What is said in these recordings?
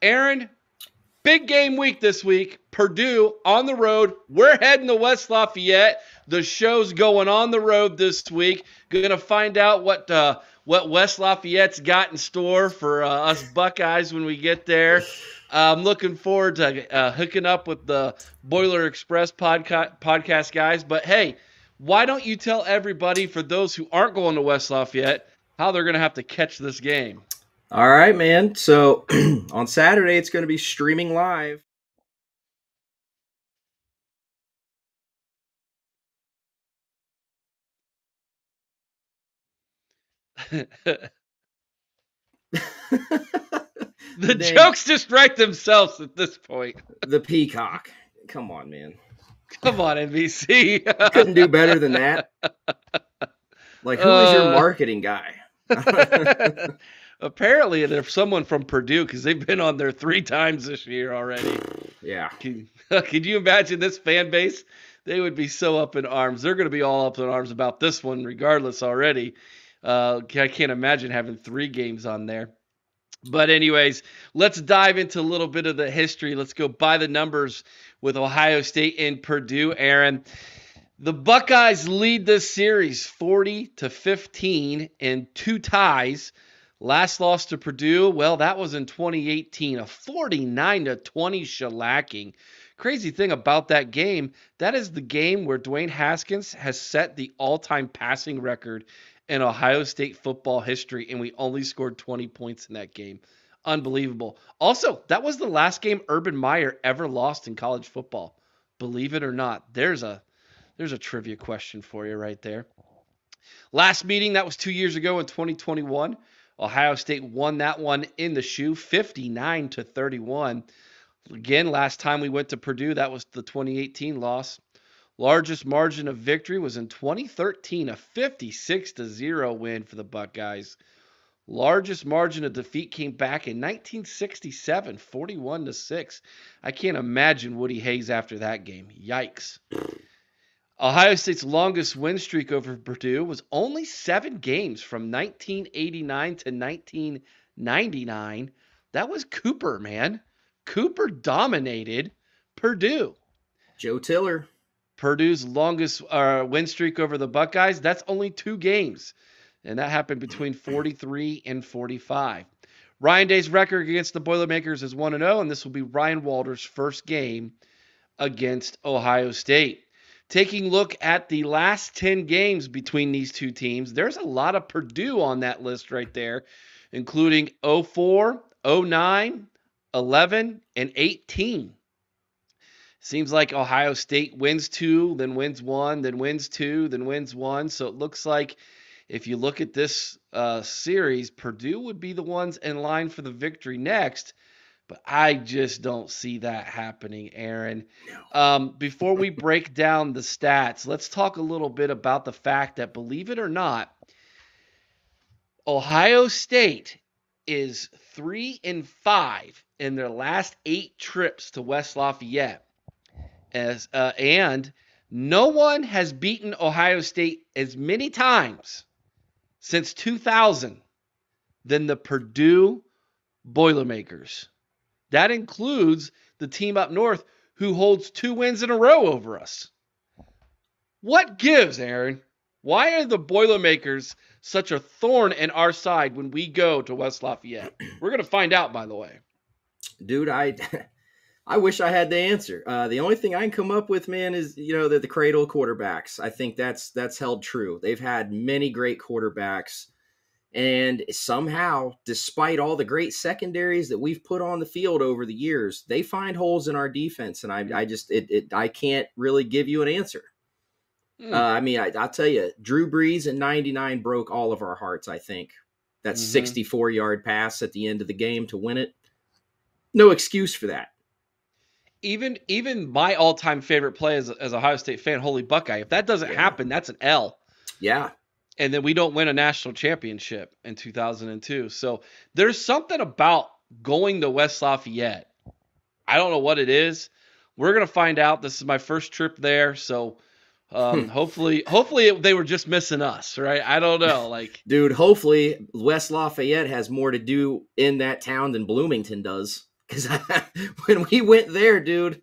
Aaron, big game week this week. Purdue on the road. We're heading to West Lafayette. The show's going on the road this week. Going to find out what West Lafayette's got in store for us Buckeyes when we get there. I'm looking forward to hooking up with the Boiler Express podcast guys. But, hey, why don't you tell everybody, for those who aren't going to West Lafayette, how they're going to have to catch this game? All right, man. So on Saturday, it's going to be streaming live. The jokes just write themselves at this point. The Peacock. Come on, man. Come on, NBC. You couldn't do better than that. Like, who is your marketing guy? Apparently, there's someone from Purdue because they've been on there 3 times this year already. Yeah. Can you imagine this fan base? They would be so up in arms. They're going to be all up in arms about this one regardless already. I can't imagine having 3 games on there. But anyways, let's dive into a little bit of the history. Let's go by the numbers with Ohio State and Purdue, Aaron. The Buckeyes lead this series 40-15 in 2 ties. Last loss to Purdue, well, that was in 2018, a 49-20 shellacking. Crazy thing about that game, that is the game where Dwayne Haskins has set the all-time passing record in Ohio State football history, and we only scored 20 points in that game. Unbelievable. Also, that was the last game Urban Meyer ever lost in college football. Believe it or not, there's a trivia question for you right there. Last meeting, that was 2 years ago in 2021. Ohio State won that one in the shoe, 59-31. Again, last time we went to Purdue, that was the 2018 loss. Largest margin of victory was in 2013, a 56-0 win for the Buckeyes. Largest margin of defeat came back in 1967, 41-6. I can't imagine Woody Hayes after that game. Yikes. Ohio State's longest win streak over Purdue was only 7 games from 1989 to 1999. That was Cooper, man. Cooper dominated Purdue. Joe Tiller. Purdue's longest win streak over the Buckeyes, that's only 2 games. And that happened between 43 and 45. Ryan Day's record against the Boilermakers is 1-0, and this will be Ryan Walter's first game against Ohio State. Taking a look at the last 10 games between these two teams, there's a lot of Purdue on that list right there, including 04, 09, 11, and 18. Seems like Ohio State wins 2, then wins 1, then wins 2, then wins 1. So it looks like if you look at this series, Purdue would be the ones in line for the victory next. But I just don't see that happening, Aaron. Before we break down the stats, let's talk a little bit about the fact that, believe it or not, Ohio State is 3-5 in their last 8 trips to West Lafayette. And no one has beaten Ohio State as many times since 2000 than the Purdue Boilermakers. That includes the team up north who holds 2 wins in a row over us. What gives, Aaron? Why are the Boilermakers such a thorn in our side when we go to West Lafayette? We're going to find out, by the way. Dude, I wish I had the answer. The only thing I can come up with, man, is, the cradle quarterbacks. I think that's held true. They've had many great quarterbacks. And somehow, despite all the great secondaries that we've put on the field over the years, they find holes in our defense. And I can't really give you an answer. I'll tell you, Drew Brees in 99 broke all of our hearts, I think. That 64-yard pass at the end of the game to win it. No excuse for that. Even my all-time favorite play as a Ohio State fan, Holy Buckeye, if that doesn't happen, that's an L. Yeah. And then we don't win a national championship in 2002. So there's something about going to West Lafayette. I don't know what it is. We're going to find out. This is my first trip there. So hopefully they were just missing us, right? I don't know. Dude, hopefully West Lafayette has more to do in that town than Bloomington does. Because when we went there, dude,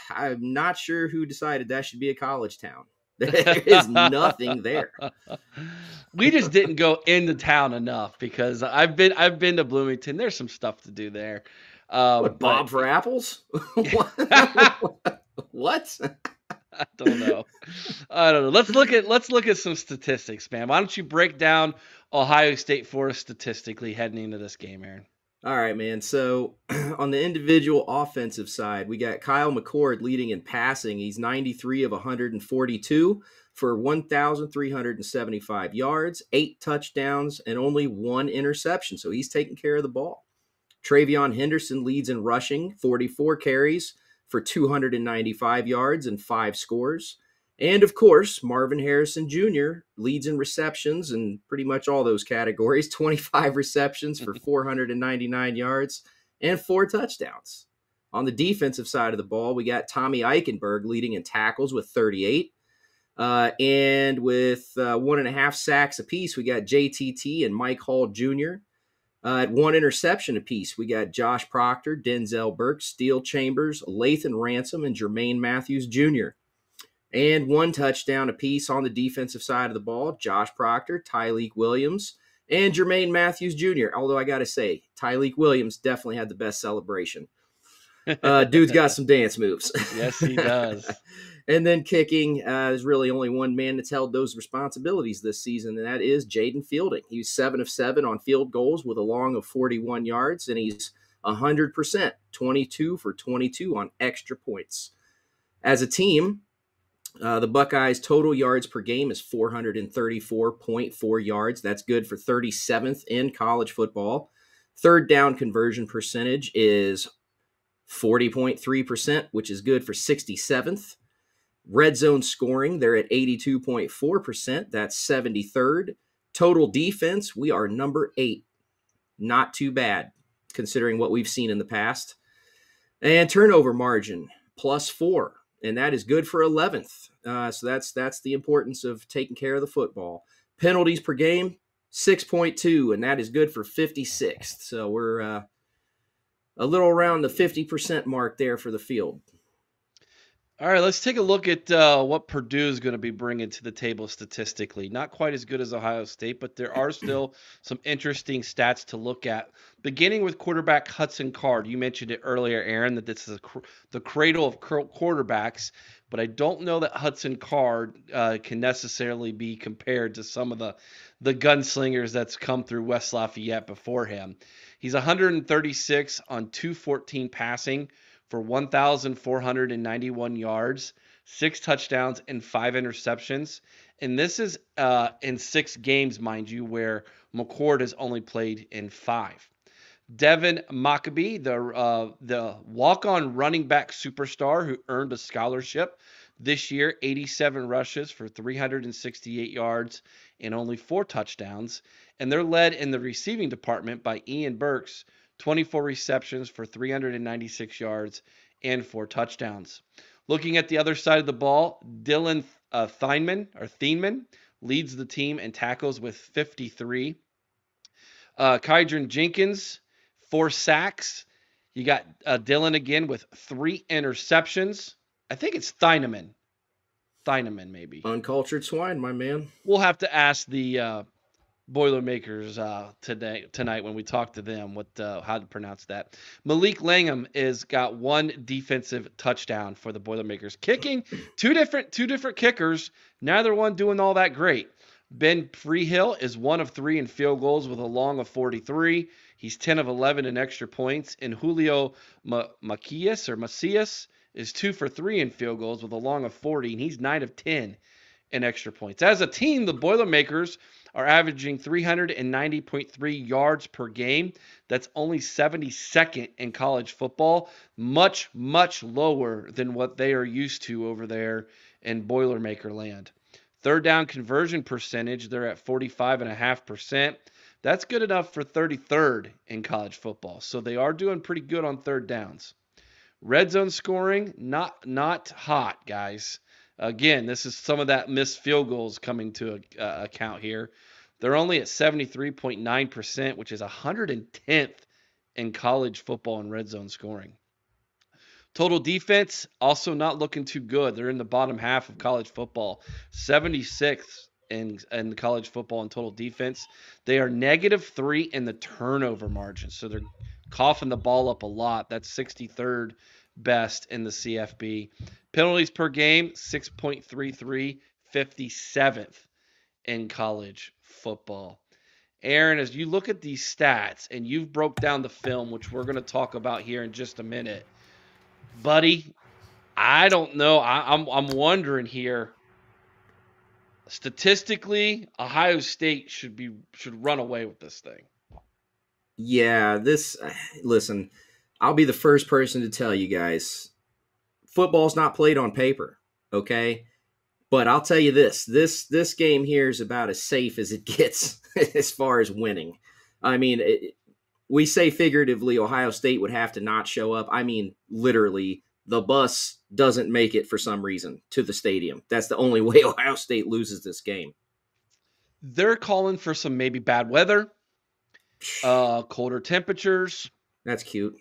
I'm not sure who decided that should be a college town. There is nothing there. We just didn't go into town enough because I've been to Bloomington. There's some stuff to do there. What, But Bob for apples? I What? don't know. I don't know. Let's look at some statistics, man. Why don't you break down Ohio State for us statistically heading into this game, Aaron? All right, man. So on the individual offensive side, we got Kyle McCord leading in passing. He's 93 of 142 for 1,375 yards, 8 touchdowns, and only 1 interception. So he's taking care of the ball. Travion Henderson leads in rushing, 44 carries for 295 yards and 5 scores. And of course, Marvin Harrison Jr. leads in receptions in pretty much all those categories, 25 receptions for 499 yards and 4 touchdowns. On the defensive side of the ball, we got Tommy Eichenberg leading in tackles with 38. And with 1.5 sacks apiece, we got JTT and Mike Hall Jr. At 1 interception apiece, we got Josh Proctor, Denzel Burke, Steele Chambers, Lathan Ransom, and Jermaine Matthews Jr. And 1 touchdown apiece on the defensive side of the ball, Josh Proctor, Tyleek Williams, and Jermaine Matthews Jr. Although I got to say, Tyleek Williams definitely had the best celebration. Dude's got some dance moves. Yes, he does. And then kicking, there's really only one man that's held those responsibilities this season, and that is Jaden Fielding. He's 7 of 7 on field goals with a long of 41 yards, and he's 100%, 22 for 22 on extra points. As a team, the Buckeyes' total yards per game is 434.4 yards. That's good for 37th in college football. Third down conversion percentage is 40.3%, which is good for 67th. Red zone scoring, they're at 82.4%. That's 73rd. Total defense, we are number 8. Not too bad, considering what we've seen in the past. And turnover margin, +4. And that is good for 11th. So that's the importance of taking care of the football. Penalties per game, 6.2, and that is good for 56th. So we're a little around the 50% mark there for the field. All right, let's take a look at what Purdue is going to be bringing to the table statistically. Not quite as good as Ohio State, but there are still some interesting stats to look at. Beginning with quarterback Hudson Card. You mentioned it earlier, Aaron, that this is the cradle of quarterbacks, but I don't know that Hudson Card can necessarily be compared to some of the gunslingers that's come through West Lafayette before him. He's 136 on 214 passing for 1,491 yards, 6 touchdowns, and 5 interceptions. And this is in 6 games, mind you, where McCord has only played in 5. Devin Maccabee, the walk-on running back superstar who earned a scholarship this year, 87 rushes for 368 yards and only 4 touchdowns. And they're led in the receiving department by Ian Burks, 24 receptions for 396 yards and 4 touchdowns. Looking at the other side of the ball, Dylan Theinman leads the team in tackles with 53. Kydron Jenkins, 4 sacks. You got Dylan again with 3 interceptions. I think it's Theinman. Theinman, maybe. Uncultured swine, my man. We'll have to ask the Boilermakers tonight when we talk to them how to pronounce that. Malik Langham is got 1 defensive touchdown for the Boilermakers. Kicking, two different kickers, neither one doing all that great. Ben Freehill is 1 of 3 in field goals with a long of 43. He's 10 of 11 in extra points. And Julio Macias is 2 for 3 in field goals with a long of 40, and he's 9 of 10 in extra points. As a team, the Boilermakers are averaging 390.3 yards per game. That's only 72nd in college football. Much, much lower than what they are used to over there in Boilermaker land. Third down conversion percentage, they're at 45.5%. That's good enough for 33rd in college football. So they are doing pretty good on third downs. Red zone scoring, not hot, guys. Again, this is some of that missed field goals coming to account here. They're only at 73.9%, which is 110th in college football in red zone scoring. Total defense, also not looking too good. They're in the bottom half of college football, 76th in college football in total defense. They are -3 in the turnover margin, so they're coughing the ball up a lot. That's 63rd best in the CFB. Penalties per game, 6.33, 57th in college football. Aaron, as you look at these stats and you've broke down the film, which we're going to talk about here in just a minute, buddy, I don't know. I'm wondering here. Statistically, Ohio State should run away with this thing. Yeah, listen, I'll be the first person to tell you guys, football's not played on paper, okay? But I'll tell you this game here is about as safe as it gets as far as winning. I mean, we say figuratively Ohio State would have to not show up. I mean, literally, the bus doesn't make it for some reason to the stadium. That's the only way Ohio State loses this game. They're calling for some maybe bad weather, colder temperatures. That's cute.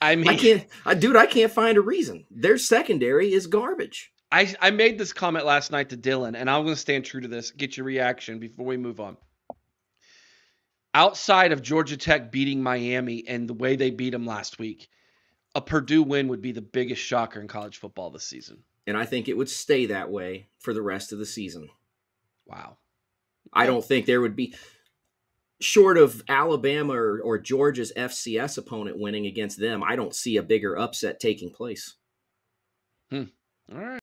I mean, I can't find a reason. Their secondary is garbage. I made this comment last night to Dylan, and I'm going to stand true to this. Get your reaction before we move on. Outside of Georgia Tech beating Miami and the way they beat them last week, a Purdue win would be the biggest shocker in college football this season. And I think it would stay that way for the rest of the season. Wow. I don't think there would be, short of Alabama or Georgia's FCS opponent winning against them, I don't see a bigger upset taking place. All right.